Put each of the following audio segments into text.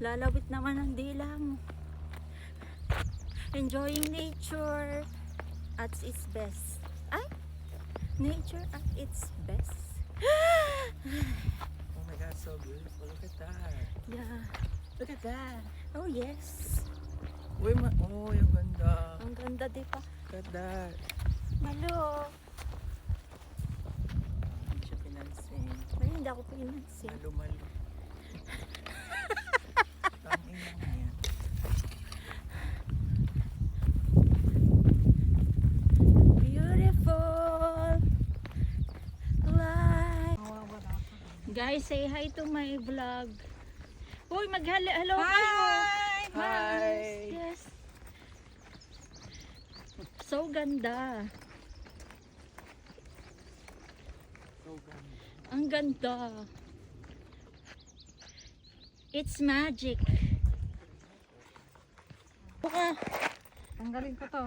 Lalawit naman ang dila mo. Enjoying nature at its best. Ay! Nature at its best. Oh my God, so beautiful. Look at that. Yeah. Look at that. Oh yes. Uy, oh, yung ganda. Ang ganda di pa. Look at that. Malo. Hindi siya pinansin. Ay, hindi ako pinansin. Malo-malo. Tangin lang yan. Beautiful life. Guys, say hi to my vlog. Uy, mag-hello kayo. Hi! Yes. So ganda. So ganda. Ang ganda. It's magic. Buka. Tanggalin ko to.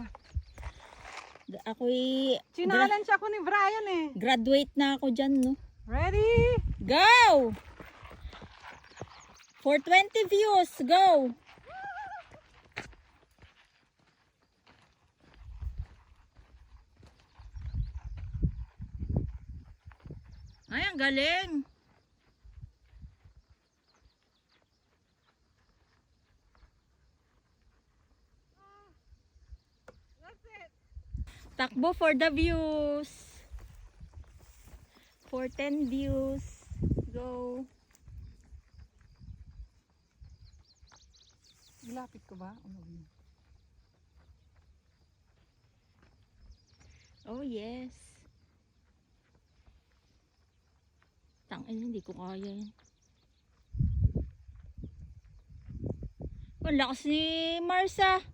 Ako'y Chinalan siya ako ni Brian eh. graduate na ako dyan, no? Ready? Go! For 20 views, go! Ay, ang galing! That's it. Takbo for the views. For 10 views. Go. Ilapit ko ba? Oh, yes. Tangin, hindi ko kaya yan. Ang lakas ni Marsa.